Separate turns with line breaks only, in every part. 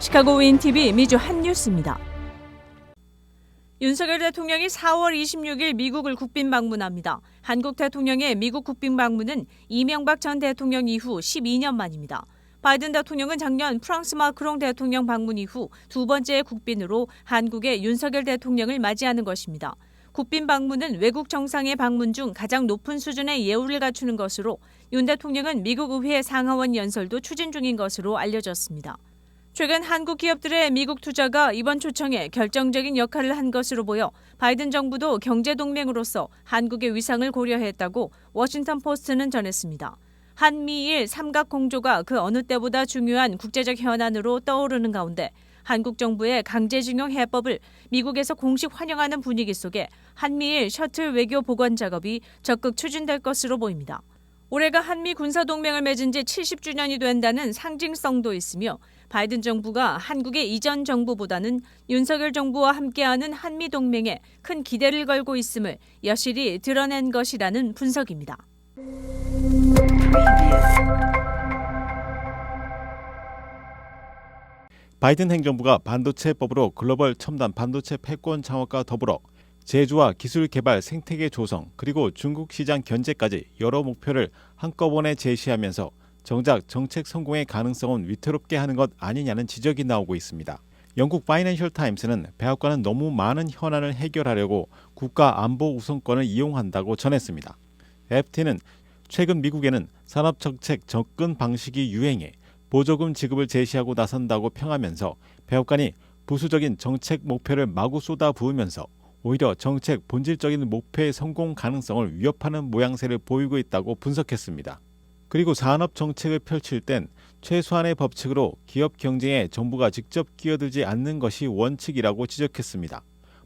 시카고 윈TV 미주 핫뉴스입니다. 윤석열 대통령이 4월 26일 미국을 국빈 방문합니다. 한국 대통령의 미국 국빈 방문은 이명박 전 대통령 이후 12년 만입니다. 바이든 대통령은 작년 프랑스 마크롱 대통령 방문 이후 두 번째 국빈으로 한국의 윤석열 대통령을 맞이하는 것입니다. 국빈 방문은 외국 정상의 방문 중 가장 높은 수준의 예우를 갖추는 것으로 윤 대통령은 미국 의회 상하원 연설도 추진 중인 것으로 알려졌습니다. 최근 한국 기업들의 미국 투자가 이번 초청에 결정적인 역할을 한 것으로 보여 바이든 정부도 경제동맹으로서 한국의 위상을 고려했다고 워싱턴 포스트는 전했습니다. 한미일 삼각공조가 그 어느 때보다 중요한 국제적 현안으로 떠오르는 가운데 한국 정부의 강제징용 해법을 미국에서 공식 환영하는 분위기 속에 한미일 셔틀 외교 보관 작업이 적극 추진될 것으로 보입니다. 올해가 한미 군사동맹을 맺은 지 70주년이 된다는 상징성도 있으며 바이든 정부가 한국의 이전 정부보다는 윤석열 정부와 함께하는 한미동맹에 큰 기대를 걸고 있음을 여실히 드러낸 것이라는 분석입니다.
바이든 행정부가 반도체법으로 글로벌 첨단 반도체 패권 창업과 더불어 제조와 기술 개발 생태계 조성 그리고 중국 시장 견제까지 여러 목표를 한꺼번에 제시하면서 정작 정책 성공의 가능성은 위태롭게 하는 것 아니냐는 지적이 나오고 있습니다. 영국 파이낸셜 타임스는 백악관은 너무 많은 현안을 해결하려고 국가 안보 우선권을 이용한다고 전했습니다. FT는 최근 미국에는 산업정책 접근 방식이 유행해 보조금 지급을 제시하고 나선다고 평하면서 백악관이 부수적인 정책 목표를 마구 쏟아부으면서 오히려 정책 본질적인 목표의 성공 가능성을 위협하는 모양새를 보이고 있다고 분석했습니다. 그리고 산업 정책을 펼칠 땐 최소한의 법칙으로 기업 경쟁에 정부가 직접 끼어들지 않는 것이 원칙이라고 지적했습니다.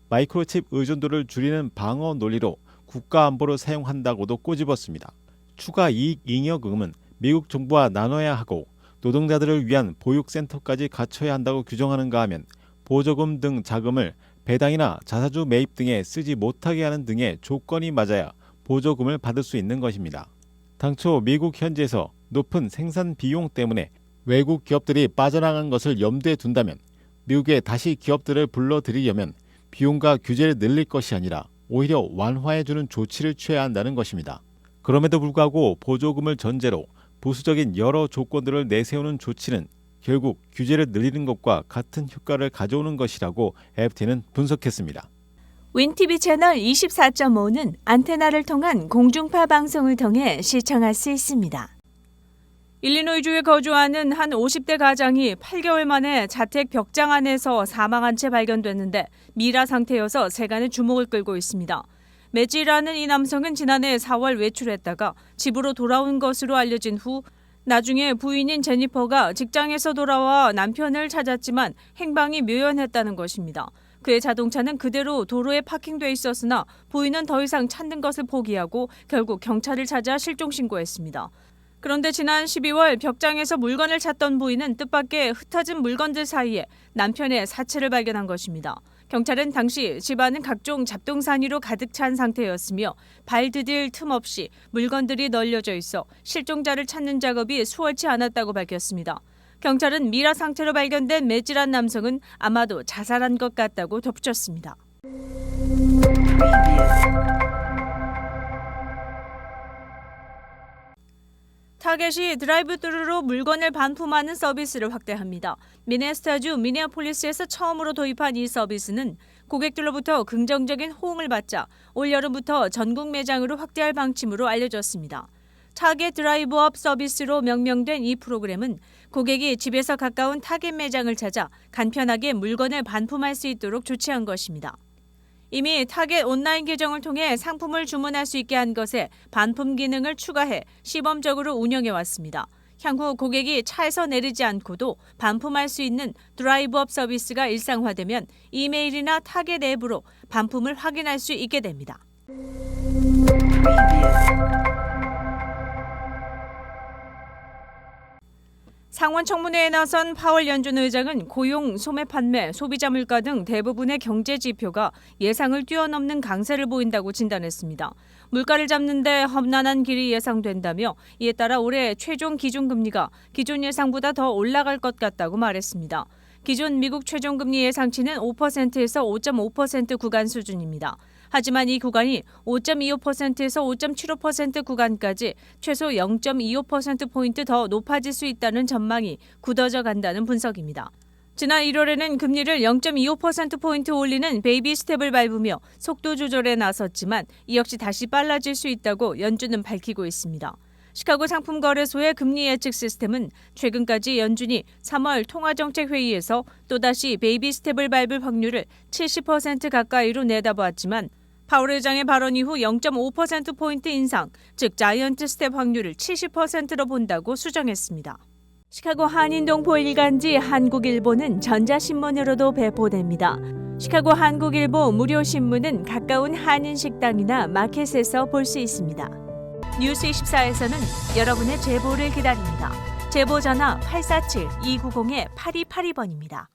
마이크로칩 의존도를 줄이는 방어 논리로 국가 안보를 사용한다고도 꼬집었습니다. 추가 이익 잉여금은 미국 정부와 나눠야 하고 노동자들을 위한 보육센터까지 갖춰야 한다고 규정하는가 하면 보조금 등 자금을 배당이나 자사주 매입 등에 쓰지 못하게 하는 등의 조건이 맞아야 보조금을 받을 수 있는 것입니다. 당초 미국 현지에서 높은 생산 비용 때문에 외국 기업들이 빠져나간 것을 염두에 둔다면 미국에 다시 기업들을 불러들이려면 비용과 규제를 늘릴 것이 아니라 오히려 완화해주는 조치를 취해야 한다는 것입니다. 그럼에도 불구하고 보조금을 전제로 부수적인 여러 조건들을 내세우는 조치는 결국 규제를 늘리는 것과 같은 효과를 가져오는 것이라고 FT는 분석했습니다.
윈TV 채널 24.5는 안테나를 통한 공중파 방송을 통해 시청할 수 있습니다. 일리노이주에 거주하는 한 50대 가장이 8개월 만에 자택 벽장 안에서 사망한 채 발견됐는데 미라 상태여서 세간의 주목을 끌고 있습니다. 매지라는 이 남성은 지난해 4월 외출했다가 집으로 돌아온 것으로 알려진 후 나중에 부인인 제니퍼가 직장에서 돌아와 남편을 찾았지만 행방이 묘연했다는 것입니다. 그의 자동차는 그대로 도로에 파킹돼 있었으나 부인은 더 이상 찾는 것을 포기하고 결국 경찰을 찾아 실종 신고했습니다. 그런데 지난 12월 벽장에서 물건을 찾던 부인은 뜻밖의 흩어진 물건들 사이에 남편의 사체를 발견한 것입니다. 경찰은 당시 집안은 각종 잡동사니로 가득 찬 상태였으며 발 디딜 틈 없이 물건들이 널려져 있어 실종자를 찾는 작업이 수월치 않았다고 밝혔습니다. 경찰은 미라 상태로 발견된 매질한 남성은 아마도 자살한 것 같다고 덧붙였습니다. 타겟이 드라이브스루로 물건을 반품하는 서비스를 확대합니다. 미네소타주 미네아폴리스에서 처음으로 도입한 이 서비스는 고객들로부터 긍정적인 호응을 받자 올여름부터 전국 매장으로 확대할 방침으로 알려졌습니다. 타겟 드라이브업 서비스로 명명된 이 프로그램은 고객이 집에서 가까운 타겟 매장을 찾아 간편하게 물건을 반품할 수 있도록 조치한 것입니다. 이미 타겟 온라인 계정을 통해 상품을 주문할 수 있게 한 것에 반품 기능을 추가해 시범적으로 운영해왔습니다. 향후 고객이 차에서 내리지 않고도 반품할 수 있는 드라이브업 서비스가 일상화되면 이메일이나 타겟 앱으로 반품을 확인할 수 있게 됩니다. 상원 청문회에 나선 파월 연준 의장은 고용, 소매 판매, 소비자 물가 등 대부분의 경제 지표가 예상을 뛰어넘는 강세를 보인다고 진단했습니다. 물가를 잡는 데 험난한 길이 예상된다며 이에 따라 올해 최종 기준금리가 기존 예상보다 더 올라갈 것 같다고 말했습니다. 기존 미국 최종금리 예상치는 5%에서 5.5% 구간 수준입니다. 하지만 이 구간이 5.25%에서 5.75% 구간까지 최소 0.25%포인트 더 높아질 수 있다는 전망이 굳어져 간다는 분석입니다. 지난 1월에는 금리를 0.25%포인트 올리는 베이비 스텝을 밟으며 속도 조절에 나섰지만 이 역시 다시 빨라질 수 있다고 연준은 밝히고 있습니다. 시카고 상품거래소의 금리 예측 시스템은 최근까지 연준이 3월 통화정책회의에서 또다시 베이비 스텝을 밟을 확률을 70% 가까이로 내다보았지만 파월 의장의 발언 이후 0.5%포인트 인상, 즉 자이언트 스텝 확률을 70%로 본다고 수정했습니다. 시카고 한인동포 일간지 한국일보는 전자신문으로도 배포됩니다. 시카고 한국일보 무료 신문은 가까운 한인 식당이나 마켓에서 볼 수 있습니다. 뉴스24에서는 여러분의 제보를 기다립니다. 제보 전화 847-290-8282번입니다.